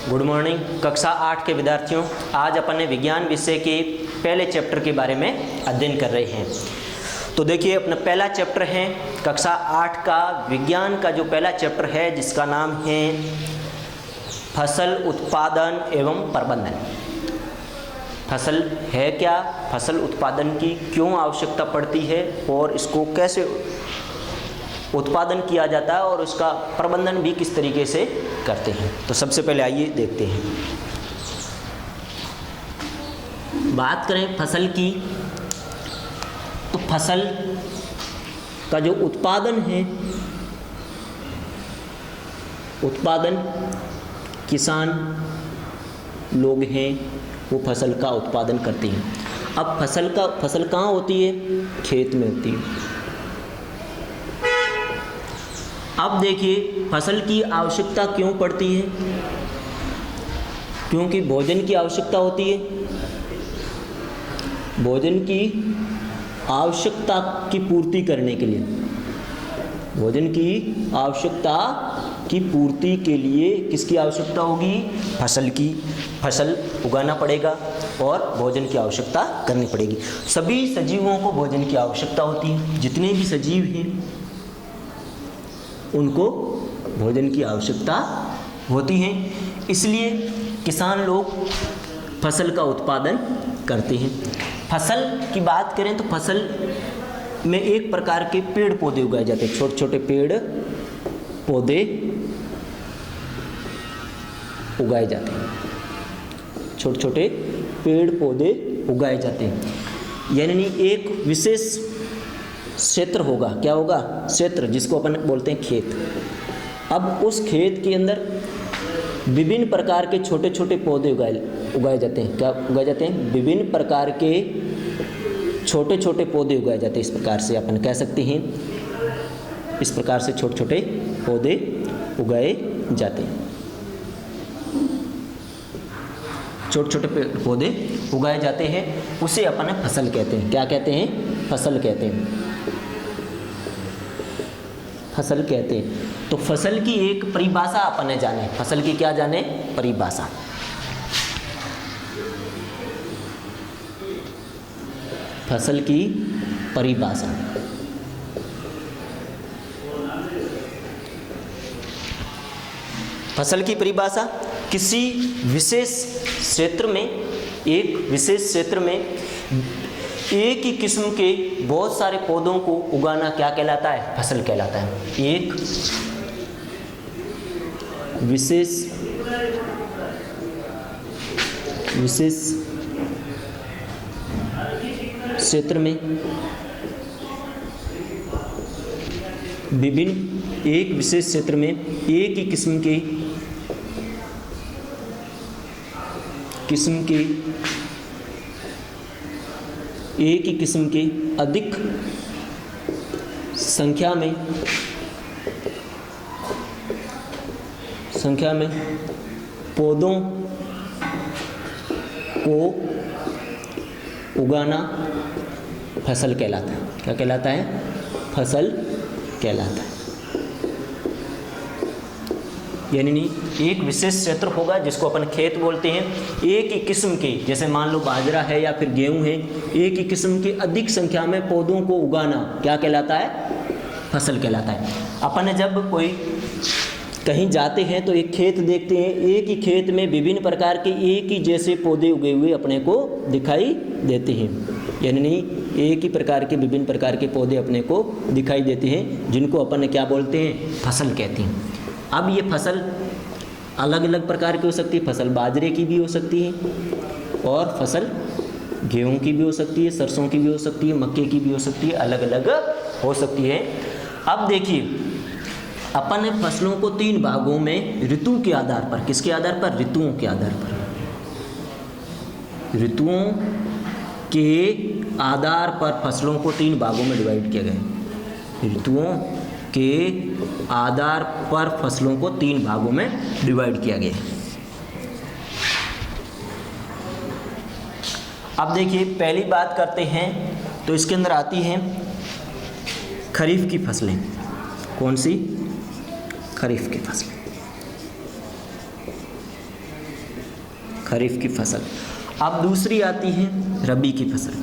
Good morning कक्षा 8 के विद्यार्थियों। आज अपन ने विज्ञान विषय के पहले चैप्टर के बारे में अध्ययन कर रहे हैं। तो देखिए अपना पहला चैप्टर है कक्षा 8 का विज्ञान का जो पहला चैप्टर है जिसका नाम है फसल उत्पादन एवं प्रबंधन। फसल है क्या, फसल उत्पादन की क्यों आवश्यकता पड़ती है और इसको कैसे उत्पादन किया जाता है और उसका प्रबंधन भी किस तरीके से करते हैं। तो सबसे पहले आइए देखते हैं। बात करें फसल की तो फसल का जो उत्पादन है, उत्पादन किसान लोग हैं वो फसल का उत्पादन करते हैं। अब फसल कहाँ होती है? खेत में होती है। अब देखिए फसल की आवश्यकता क्यों पड़ती है? क्योंकि भोजन की आवश्यकता होती है। भोजन की आवश्यकता की पूर्ति करने के लिए, भोजन की आवश्यकता की पूर्ति के लिए किसकी आवश्यकता होगी? फसल की। फसल उगाना पड़ेगा और भोजन की आवश्यकता करनी पड़ेगी। सभी सजीवों को भोजन की आवश्यकता होती है। जितने भी सजीव हैं उनको भोजन की आवश्यकता होती है। इसलिए किसान लोग फसल का उत्पादन करते हैं। फसल की बात करें तो फसल में एक प्रकार के पेड़ पौधे उगाए जाते हैं। छोटे छोटे पेड़ पौधे उगाए जाते हैं। छोटे छोटे पेड़ पौधे उगाए जाते हैं। यानी एक विशेष क्षेत्र होगा। क्या होगा? क्षेत्र, जिसको अपन बोलते हैं खेत। अब उस खेत के अंदर विभिन्न प्रकार के छोटे छोटे पौधे उगाए जाते हैं। क्या उगाए जाते हैं? विभिन्न प्रकार के छोटे छोटे पौधे उगाए जाते हैं। इस प्रकार से अपन कह सकते हैं, इस प्रकार से छोटे छोटे पौधे उगाए जाते हैं। छोटे छोटे पौधे उगाए जाते हैं, उसे अपन फसल कहते हैं। क्या कहते हैं? फसल कहते हैं। फसल कहते हैं। तो फसल की एक परिभाषा अपन जाने। फसल की क्या जाने? परिभाषा। फसल की परिभाषा। फसल की परिभाषा किसी विशेष क्षेत्र में, एक विशेष क्षेत्र में एक ही किस्म के बहुत सारे पौधों को उगाना क्या कहलाता है? फसल कहलाता है। एक विशेष क्षेत्र में एक विशेष क्षेत्र में एक ही किस्म के अधिक संख्या में पौधों को उगाना फसल कहलाता है। क्या कहलाता है? फसल कहलाता है। यानी एक विशेष क्षेत्र होगा जिसको अपन खेत बोलते हैं। एक ही किस्म के, जैसे मान लो बाजरा है या फिर गेहूं है, एक ही किस्म के अधिक संख्या में पौधों को उगाना क्या कहलाता है? फसल कहलाता है। अपन जब कोई कहीं जाते हैं तो एक खेत देखते हैं। एक ही खेत में विभिन्न प्रकार के एक ही जैसे पौधे उगे हुए अपने को दिखाई देते हैं। यानी एक ही प्रकार के विभिन्न प्रकार के पौधे अपने को दिखाई देते हैं, जिनको अपन क्या बोलते हैं? फसल कहते हैं। अब ये फसल अलग अलग प्रकार की हो सकती है। फसल बाजरे की भी हो सकती है और फसल गेहूं की भी हो सकती है, सरसों की भी हो सकती है, मक्के की भी हो सकती है, अलग अलग हो सकती है। अब देखिए अपन ने फसलों को 3 भागों में ऋतु के आधार पर, किसके आधार पर? ऋतुओं के आधार पर, ऋतुओं के आधार पर फसलों को 3 भागों में डिवाइड किया गया है। ऋतुओं के आधार पर फसलों को 3 भागों में डिवाइड किया गया है। अब देखिए पहली बात करते हैं तो इसके अंदर आती हैं खरीफ की फसलें। कौन सी? खरीफ की फसलें। खरीफ की फसल। अब दूसरी आती है रबी की फसल।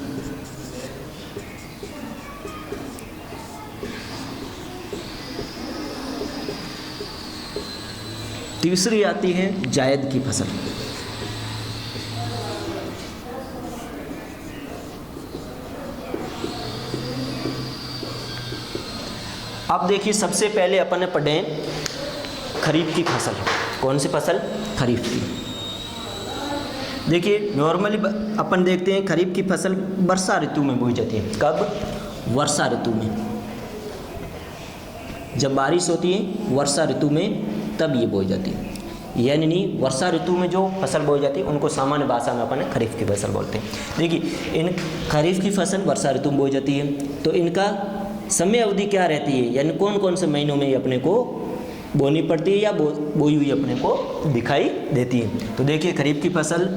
तीसरी आती है जायद की फसल। अब देखिए सबसे पहले अपन ने पढ़े खरीफ की फसल। कौन सी फसल? खरीफ की। देखिए नॉर्मली अपन देखते हैं खरीफ की फसल वर्षा ऋतु में बोई जाती है। कब? वर्षा ऋतु में। जब बारिश होती है वर्षा ऋतु में तब ये बोई जाती है। यानी वर्षा ऋतु में जो फसल बोई जाती है उनको सामान्य भाषा में अपन खरीफ की फसल बोलते हैं। देखिए इन खरीफ की फसल वर्षा ऋतु में बोई जाती है, तो इनका समय अवधि क्या रहती है, यानी कौन कौन से महीनों में अपने को बोनी पड़ती है या बोई हुई अपने को दिखाई देती है। तो देखिए खरीफ की फसल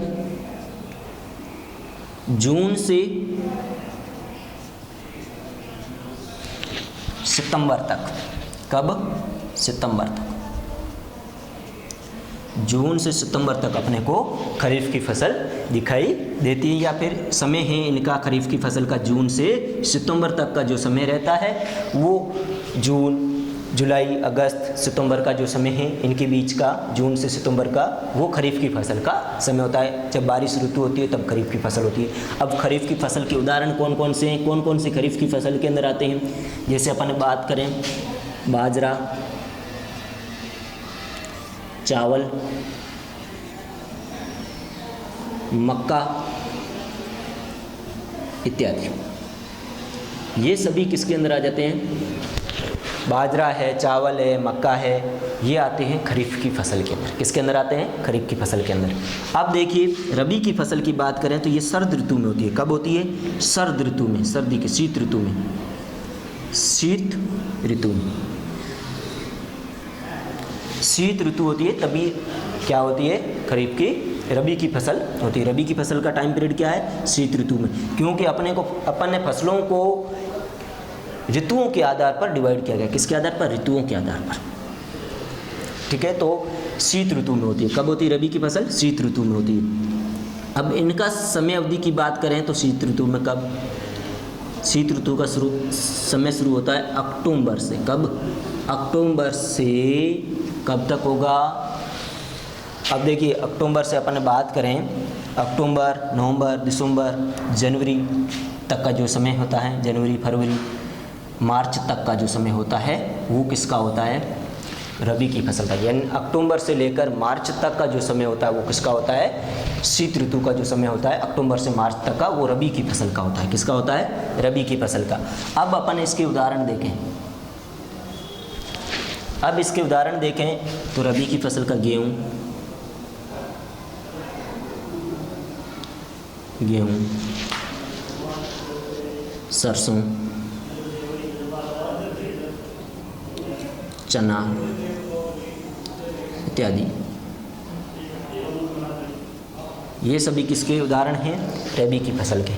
जून से सितंबर तक। कब? सितंबर तक। जून से सितंबर तक अपने को खरीफ की फसल दिखाई देती है, या फिर समय है इनका खरीफ की फसल का जून से सितंबर तक का जो समय रहता है वो जून, जुलाई, अगस्त, सितंबर का जो समय है इनके बीच का जून से सितंबर का वो खरीफ की फसल का समय होता है। जब बारिश ऋतु होती है तब खरीफ की फसल होती है। अब खरीफ की फसल के उदाहरण कौन कौन से हैं, कौन कौन से खरीफ की फसल के अंदर आते हैं? जैसे अपन बात करें बाजरा, चावल, मक्का इत्यादि, ये सभी किसके अंदर आ जाते हैं? बाजरा है, चावल है, मक्का है, ये आते हैं खरीफ की फसल के अंदर। किसके अंदर आते हैं? खरीफ की फसल के अंदर। अब देखिए रबी की फसल की बात करें तो ये शरद ऋतु में होती है। कब होती है? शरद ऋतु में, सर्दी के शीत ऋतु में। शीत ऋतु में, शीत ऋतु होती है तभी क्या होती है? खरीफ की, रबी की फसल होती है। रबी की फसल का टाइम पीरियड क्या है? शीत ऋतु में, क्योंकि अपन ने फसलों को ऋतुओं के आधार पर डिवाइड किया गया। किसके आधार पर? ऋतुओं के आधार पर। ठीक है, तो शीत ऋतु में होती है। कब होती है रबी की फसल? शीत ऋतु में होती है। अब इनका समय अवधि की बात करें तो शीत ऋतु में कब? शीत ऋतु का समय शुरू होता है अक्टूबर से। कब? अक्टूबर से कब तक होगा? अब देखिए अक्टूबर से अपन बात करें, अक्टूबर, नवंबर, दिसंबर, जनवरी तक का जो समय होता है, जनवरी, फरवरी, मार्च तक का जो समय होता है वो किसका होता है? रबी की फसल का। यानी अक्टूबर से लेकर मार्च तक का जो समय होता है वो किसका होता है? शीत ऋतु का जो समय होता है अक्टूबर से मार्च तक का वो रबी की फसल का होता है। किसका होता है? रबी की फसल का। अब अपन इसके उदाहरण देखें। अब इसके उदाहरण देखें तो रबी की फसल का गेहूँ, सरसों, चना इत्यादि, ये सभी किसके उदाहरण हैं? रबी की फसल के।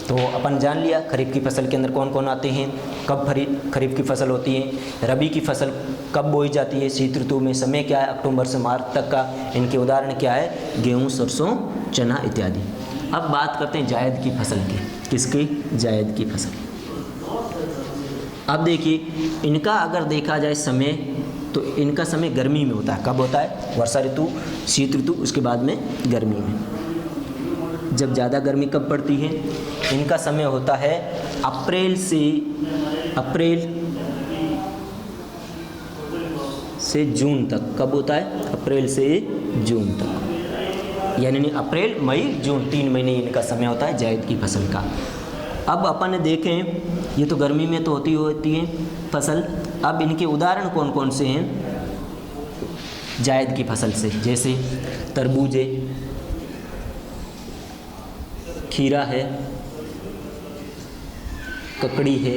तो अपन जान लिया खरीफ की फसल के अंदर कौन कौन आते हैं, कब खरीफ की फसल होती है, रबी की फसल कब बोई जाती है, शीत ऋतु में, समय क्या है अक्टूबर से मार्च तक का, इनके उदाहरण क्या है? गेहूँ, सरसों, चना इत्यादि। अब बात करते हैं जायद की फसल की। किसकी? जायद की फसल। अब देखिए इनका अगर देखा जाए समय तो इनका समय गर्मी में होता है। कब होता है? वर्षा ऋतु, शीत ऋतु, उसके बाद में गर्मी में। जब ज़्यादा गर्मी कब पड़ती है? इनका समय होता है अप्रैल से जून तक। कब होता है? अप्रैल से जून तक, यानी अप्रैल, मई, जून, 3 महीने इनका समय होता है जायद की फसल का। अब अपन देखें ये तो गर्मी में तो होती है फसल। अब इनके उदाहरण कौन कौन से हैं जायद की फसल से? जैसे तरबूज है, खीरा है, ककड़ी है,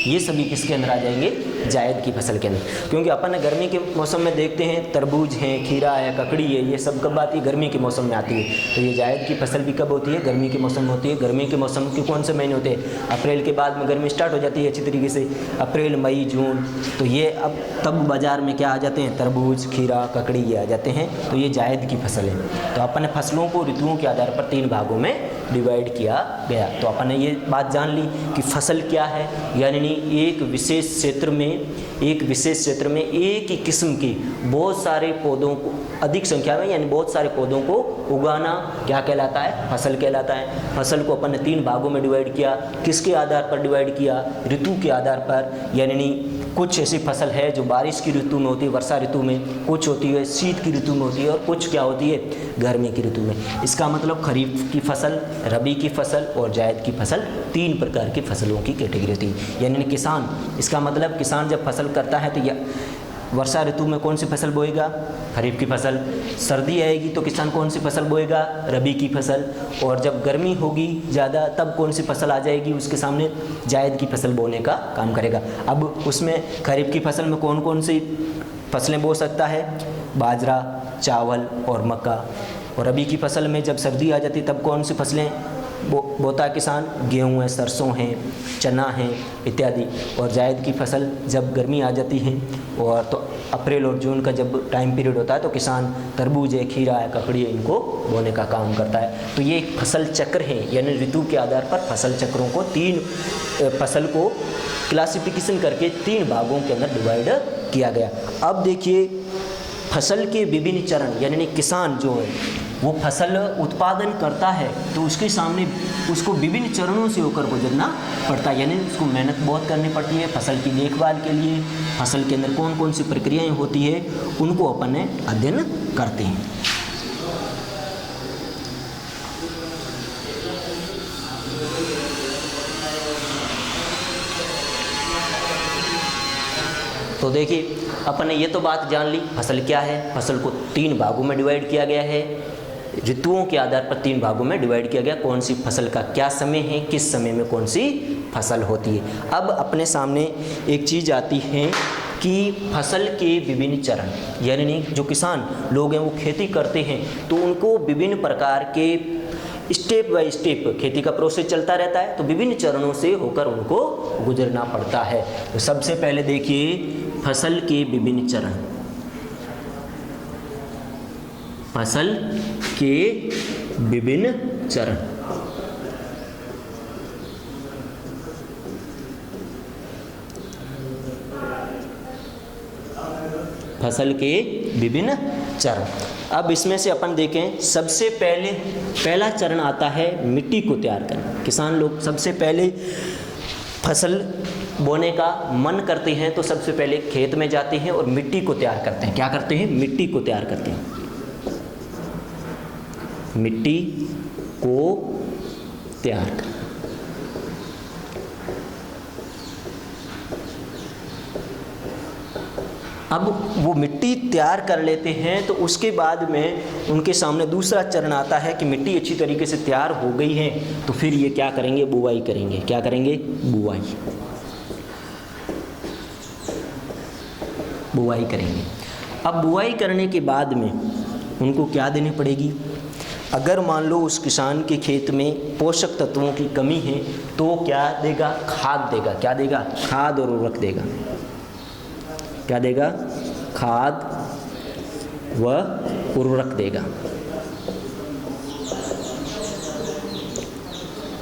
ये सभी किसके अंदर आ जाएंगे? जायद की फसल के अंदर, क्योंकि अपन गर्मी के मौसम में देखते हैं तरबूज है, खीरा है, ककड़ी है, ये सब कब आती है? गर्मी के मौसम में आती है। तो ये जायद की फसल भी कब होती है? गर्मी के मौसम में होती है। गर्मी के मौसम के कौन से महीने होते हैं? अप्रैल के बाद में गर्मी स्टार्ट हो जाती है अच्छी तरीके से, अप्रैल, मई, जून। तो ये अब तब बाज़ार में क्या आ जाते हैं? तरबूज, खीरा, ककड़ी ये आ जाते हैं। तो ये जायद की फसल है। तो अपन ने फसलों को ऋतुओं के आधार पर 3 भागों में डिवाइड किया गया। तो अपन ने ये बात जान ली कि फसल क्या है, यानी एक विशेष क्षेत्र में एक ही किस्म के बहुत सारे पौधों को, अधिक संख्या में यानी बहुत सारे पौधों को उगाना क्या कहलाता है? फसल कहलाता है। फसल को अपन ने 3 भागों में डिवाइड किया। किसके आधार पर डिवाइड किया? ऋतु के आधार पर। यानी कुछ ऐसी फसल है जो बारिश की ऋतु में होती है, वर्षा ऋतु में, कुछ होती है शीत की ऋतु में होती है, और कुछ क्या होती है? गर्मी की ऋतु में। इसका मतलब खरीफ की फसल, रबी की फसल और जायद की फसल 3 प्रकार की फसलों की कैटेगरी होती है। यानी किसान, इसका मतलब किसान जब फसल करता है तो वर्षा ऋतु में कौन सी फसल बोएगा? खरीफ की फसल। सर्दी आएगी तो किसान कौन सी फसल बोएगा? रबी की फसल। और जब गर्मी होगी ज़्यादा तब कौन सी फसल आ जाएगी उसके सामने? जायद की फसल बोने का काम करेगा। अब उसमें खरीफ की फसल में कौन कौन सी फसलें बो सकता है? बाजरा, चावल और मक्का। और रबी की फसल में जब सर्दी आ जाती तब कौन सी फसलें बोता है किसान? गेहूँ है, सरसों है, चना है इत्यादि। और जायद की फसल जब गर्मी आ जाती है और तो अप्रैल और जून का जब टाइम पीरियड होता है तो किसान तरबूज है, खीरा है, ककड़ी है, इनको बोने का काम करता है। तो ये एक फसल चक्र है, यानी ऋतु के आधार पर फसल चक्रों को 3 फसल को क्लासिफिकेशन करके 3 भागों के अंदर डिवाइड किया गया। अब देखिए फसल के विभिन्न चरण, यानी किसान जो है वो फसल उत्पादन करता है तो उसके सामने उसको विभिन्न चरणों से होकर गुजरना पड़ता है, यानी उसको मेहनत बहुत करनी पड़ती है फसल की देखभाल के लिए। फसल के अंदर कौन कौन सी प्रक्रियाएं होती है उनको अपन अध्ययन करते हैं। तो देखिए अपन ने ये तो बात जान ली फसल क्या है। फसल को 3 भागों में डिवाइड किया गया है, ऋतुओं के आधार पर 3 भागों में डिवाइड किया गया। कौन सी फसल का क्या समय है, किस समय में कौन सी फसल होती है। अब अपने सामने एक चीज़ आती है कि फसल के विभिन्न चरण, यानी जो किसान लोग हैं वो खेती करते हैं तो उनको विभिन्न प्रकार के स्टेप बाय स्टेप खेती का प्रोसेस चलता रहता है, तो विभिन्न चरणों से होकर उनको गुजरना पड़ता है। तो सबसे पहले देखिए फसल के विभिन्न चरण। फसल के विभिन्न चरण। फसल के विभिन्न चरण। अब इसमें से अपन देखें सबसे पहला चरण आता है मिट्टी को तैयार करना। किसान लोग सबसे पहले फसल बोने का मन करते हैं तो सबसे पहले खेत में जाते हैं और मिट्टी को तैयार करते हैं। क्या करते हैं? मिट्टी को तैयार करते हैं। मिट्टी को तैयार कर, अब वो मिट्टी तैयार कर लेते हैं तो उसके बाद में उनके सामने दूसरा चरण आता है कि मिट्टी अच्छी तरीके से तैयार हो गई है तो फिर ये क्या करेंगे? बुआई करेंगे। क्या करेंगे? बुआई। बुआई करेंगे। अब बुआई करने के बाद में उनको क्या देनी पड़ेगी? अगर मान लो उस किसान के खेत में पोषक तत्वों की कमी है तो क्या देगा? खाद देगा। क्या देगा? खाद और उर्वरक देगा। क्या देगा? खाद व उर्वरक देगा।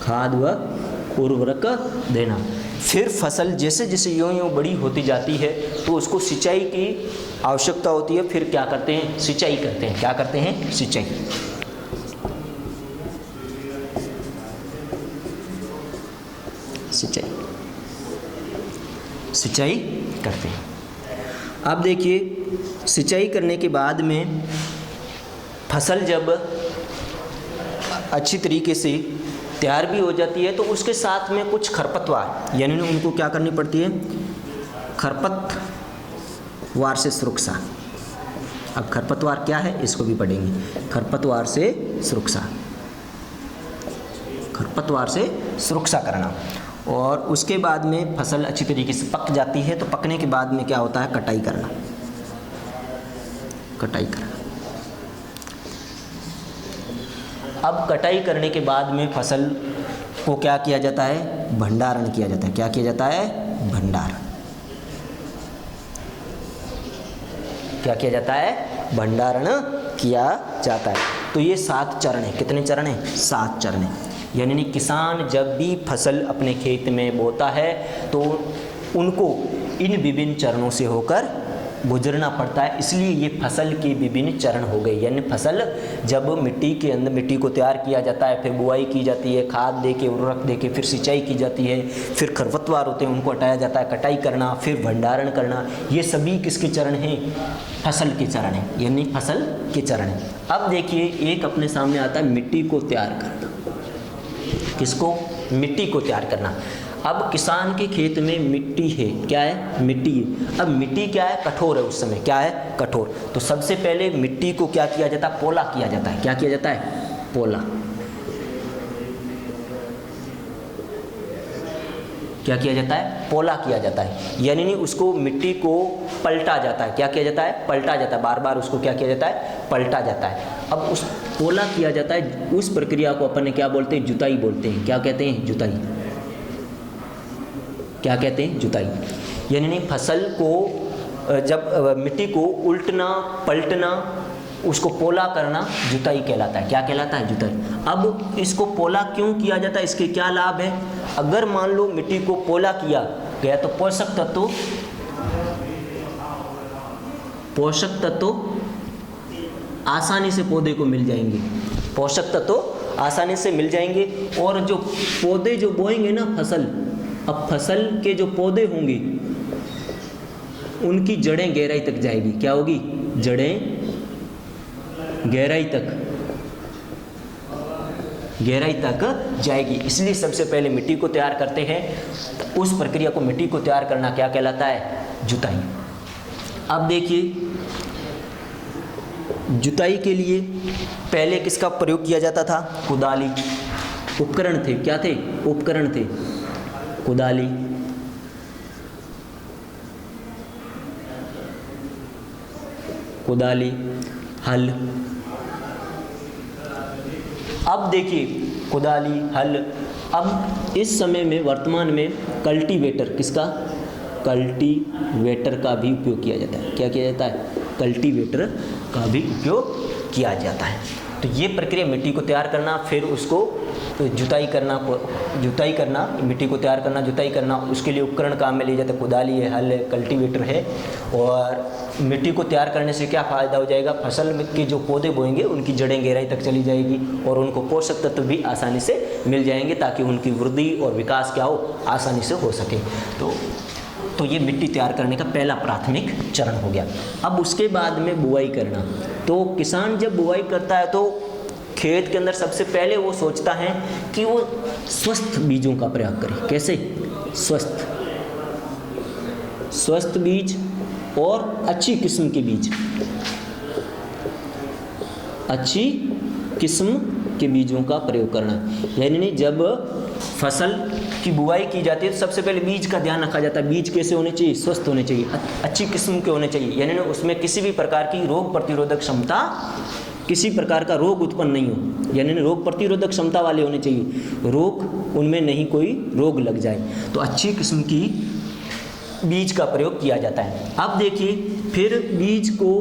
खाद व उर्वरक देना। फिर फसल जैसे जैसे यूँ बड़ी होती जाती है तो उसको सिंचाई की आवश्यकता होती है। फिर क्या करते हैं? सिंचाई करते हैं। क्या करते हैं? सिंचाई। सिंचाई करते हैं। अब देखिए सिंचाई करने के बाद में फसल जब अच्छी तरीके से तैयार भी हो जाती है तो उसके साथ में कुछ खरपतवार, यानी उनको क्या करनी पड़ती है? खरपतवार से सुरक्षा। अब खरपतवार क्या है इसको भी पढ़ेंगे। खरपतवार से सुरक्षा। खरपतवार से सुरक्षा करना। और उसके बाद में फसल अच्छी तरीके से पक जाती है, तो पकने के बाद में क्या होता है, कटाई करना। कटाई करना। अब कटाई करने के बाद में फसल को क्या किया जाता है, भंडारण किया जाता है। क्या किया जाता है, भंडारण। क्या किया जाता है, भंडारण किया जाता है। तो ये 7 चरण है। कितने चरण हैं, 7 चरण हैं। यानी किसान जब भी फसल अपने खेत में बोता है तो उनको इन विभिन्न चरणों से होकर गुजरना पड़ता है, इसलिए ये फसल के विभिन्न चरण हो गए। यानी फसल जब मिट्टी के अंदर, मिट्टी को तैयार किया जाता है, फिर बुआई की जाती है, खाद दे के, उर्वरक दे के, फिर सिंचाई की जाती है, फिर खरपतवार होते हैं उनको हटाया जाता है, कटाई करना, फिर भंडारण करना, ये सभी किसके चरण हैं, फसल के चरण हैं। यानी फसल के चरण हैं। अब देखिए एक अपने सामने आता है मिट्टी को तैयार करना। किसको, मिट्टी को तैयार करना। अब किसान के खेत में मिट्टी है, क्या है, मिट्टी है। अब मिट्टी क्या है, कठोर है, उस समय क्या है, कठोर। तो सबसे पहले मिट्टी को क्या किया जाता है, पोला किया जाता है। क्या किया जाता है, पोला। क्या किया जाता है, पोला किया जाता है। यानी उसको मिट्टी को पलटा जाता है। क्या किया जाता है, पलटा जाता है। बार बार उसको क्या किया जाता है, पलटा जाता है। अब उस पोला किया जाता है, उस प्रक्रिया को अपन क्या बोलते हैं, जुताई बोलते हैं। क्या कहते हैं, जुताई। क्या कहते हैं, जुताई। यानी फसल को जब मिट्टी को उल्टना, पलटना, उसको पोला करना जुताई कहलाता है। क्या कहलाता है, जुताई। अब इसको पोला क्यों किया जाता है, इसके क्या लाभ है। अगर मान लो मिट्टी को पोला किया गया तो पोषक तत्व आसानी से पौधे को मिल जाएंगे। पोषक तत्व आसानी से मिल जाएंगे। और जो पौधे जो बोएंगे ना फसल, अब फसल के जो पौधे होंगे उनकी जड़ें गहराई तक जाएगी। क्या होगी, जड़ें गहराई तक जाएगी। इसलिए सबसे पहले मिट्टी को तैयार करते हैं। उस प्रक्रिया को, मिट्टी को तैयार करना क्या कहलाता है, जुताई। अब देखिए जुताई के लिए पहले किसका प्रयोग किया जाता था, कुदाली। उपकरण थे, क्या थे, उपकरण थे। कुदाली, हल। अब देखिए कुदाली, हल। अब इस समय में वर्तमान में कल्टीवेटर, किसका, कल्टीवेटर का भी उपयोग किया जाता है। क्या किया जाता है, कल्टीवेटर का भी उपयोग किया जाता है। तो ये प्रक्रिया मिट्टी को तैयार करना, फिर उसको जुताई करना, मिट्टी को तैयार करना, जुताई करना, उसके लिए उपकरण काम में लिए जाते हैं। कुदाली है, हल है, कल्टीवेटर है। और मिट्टी को तैयार करने से क्या फ़ायदा हो जाएगा, फसल के जो पौधे बोएंगे उनकी जड़ें गहराई तक चली जाएगी और उनको पोषक तत्व भी आसानी से मिल जाएंगे, ताकि उनकी वृद्धि और विकास क्या हो, आसानी से हो सके। तो ये मिट्टी तैयार करने का पहला प्राथमिक चरण हो गया। अब उसके बाद में बुआई करना। तो किसान जब बुआई करता है तो खेत के अंदर सबसे पहले वो सोचता है कि वो स्वस्थ बीजों का प्रयोग करे। कैसे, स्वस्थ बीज और अच्छी किस्म के बीज, अच्छी किस्म के बीजों का प्रयोग करना। यानी जब फसल की बुआई की जाती है तो सबसे पहले बीज का ध्यान रखा जाता है। बीज कैसे होने चाहिए, स्वस्थ होने चाहिए, अच्छी किस्म के होने चाहिए। यानी उसमें किसी भी प्रकार की रोग प्रतिरोधक क्षमता, किसी प्रकार का रोग उत्पन्न नहीं हो, यानी रोग प्रतिरोधक क्षमता वाले होने चाहिए, रोग उनमें नहीं कोई रोग लग जाए। तो अच्छी किस्म की बीज का प्रयोग किया जाता है। अब देखिए फिर बीज को